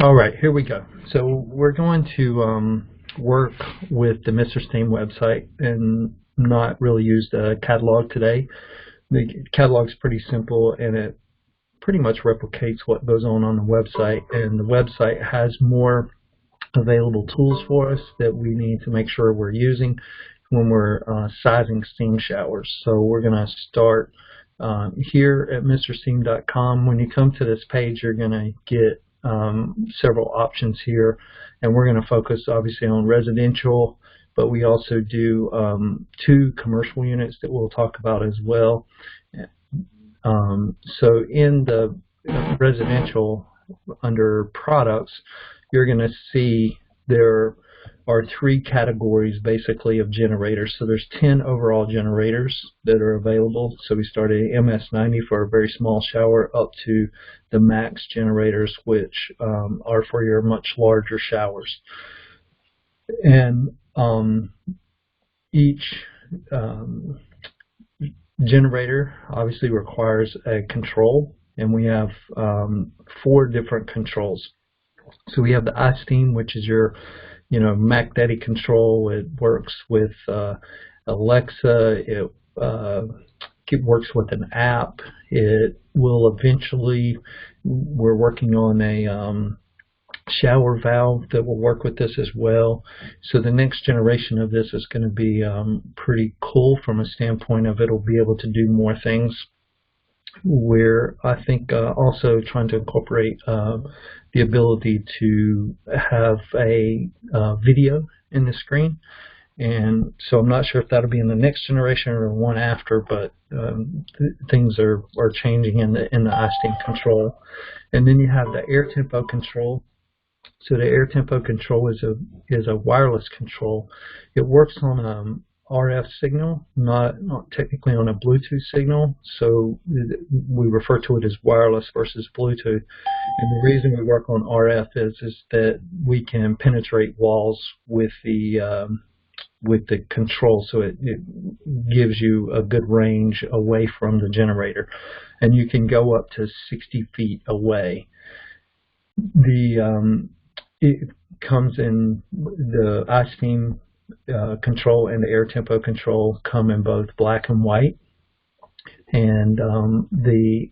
All right, here we go. So we're going to work with the Mr. Steam website and not really use the catalog today. The catalog's pretty simple and it pretty much replicates what goes on the website, and the website has more available tools for us that we need to make sure we're using when we're sizing steam showers. So we're going to start here at MrSteam.com. When you come to this page, you're going to get several options here, and we're going to focus obviously on residential, but we also do 2 commercial units that we'll talk about as well. So in the residential, under products, you're going to see there are 3 categories basically of generators. So there's 10 overall generators that are available. So we start at MS90 for a very small shower up to the max generators, which are for your much larger showers. And each generator obviously requires a control, and we have 4 different controls. So we have the iSteam, which is your magnetic control. It works with Alexa. It works with an app. It will eventually, we're working on a shower valve that will work with this as well. So the next generation of this is going to be pretty cool from a standpoint of it'll be able to do more things. We're, I think, also trying to incorporate the ability to have a video in the screen, and so I'm not sure if that'll be in the next generation or one after, but things are changing in the iSteam control. And then you have the air tempo control. So the air tempo control is a wireless control. It works on RF signal, not technically on a Bluetooth signal, so we refer to it as wireless versus Bluetooth. And the reason we work on RF is that we can penetrate walls with the control, so it gives you a good range away from the generator, and you can go up to 60 feet away. It comes in the iSteam control and the air tempo control come in both black and white, and the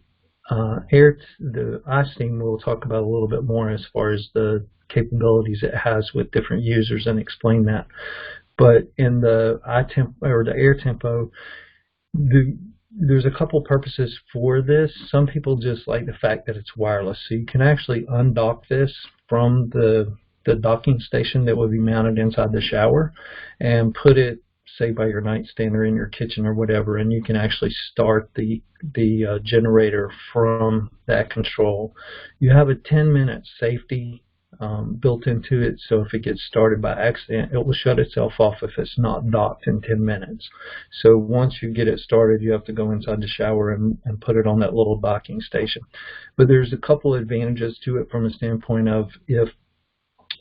iSteam we'll talk about a little bit more as far as the capabilities it has with different users and explain that. But in the air tempo, there's a couple purposes for this. Some people just like the fact that it's wireless, so you can actually undock this from the docking station that will be mounted inside the shower and put it, say, by your nightstand or in your kitchen or whatever, and you can actually start the generator from that control. You have a 10-minute safety built into it, so if it gets started by accident, it will shut itself off if it's not docked in 10 minutes. So once you get it started, you have to go inside the shower and put it on that little docking station. But there's a couple advantages to it from a standpoint of if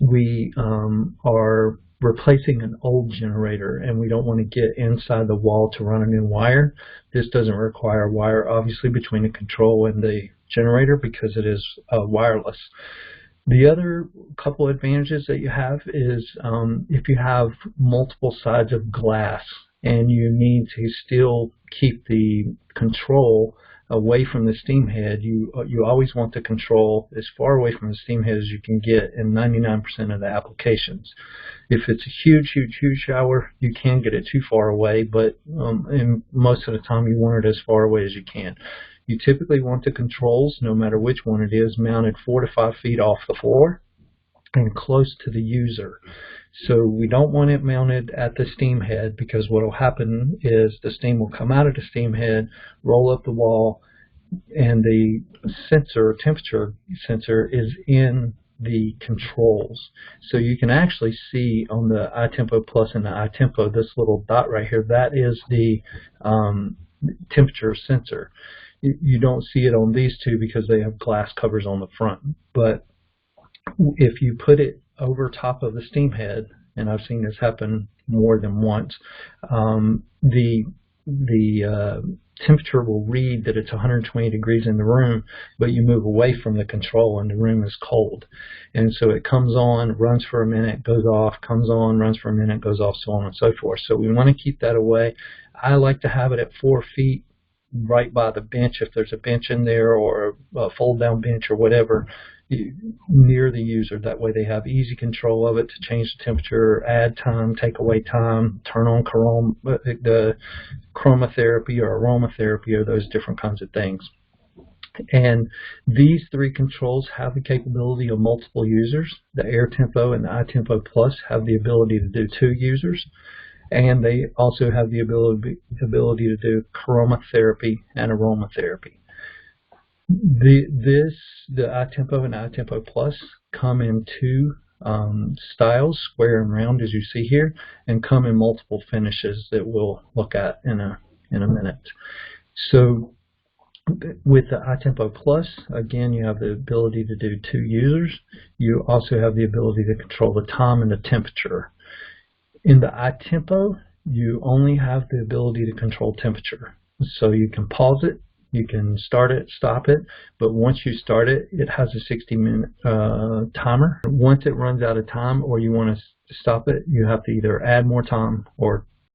we are replacing an old generator and we don't want to get inside the wall to run a new wire, this doesn't require wire obviously between the control and the generator because it is wireless. The other couple advantages that you have is if you have multiple sides of glass and you need to still keep the control away from the steam head, you always want the control as far away from the steam head as you can get in 99% of the applications. If it's a huge shower, you can get it too far away, but in most of the time you want it as far away as you can. You typically want the controls, no matter which one it is, mounted 4 to 5 feet off the floor and close to the user. So we don't want it mounted at the steam head, because what will happen is the steam will come out of the steam head, roll up the wall, and the sensor, temperature sensor, is in the controls. So you can actually see on the iTempo Plus and the iTempo, this little dot right here, that is the temperature sensor. You don't see it on these two because they have glass covers on the front, but if you put it over top of the steam head, and I've seen this happen more than once, the temperature will read that it's 120 degrees in the room, but you move away from the control and the room is cold. And so it comes on, runs for a minute, goes off, comes on, runs for a minute, goes off, so on and so forth. So we want to keep that away. I like to have it at 4 feet right by the bench, if there's a bench in there or a fold down bench or whatever, near the user. That way they have easy control of it to change the temperature, add time, take away time, turn on the chromotherapy or aromatherapy, or those different kinds of things. And these three controls have the capability of multiple users. The AirTempo and the iTempo Plus have the ability to do 2 users, and they also have the ability to do chromotherapy and aromatherapy. The iTempo and iTempo Plus come in 2 styles, square and round, as you see here, and come in multiple finishes that we'll look at in a minute. So with the iTempo Plus, again, you have the ability to do 2 users. You also have the ability to control the time and the temperature. In the iTempo, you only have the ability to control temperature. So you can pause it, you can start it, stop it, but once you start it, it has a 60-minute timer. Once it runs out of time or you want to stop it, you have to either add more time or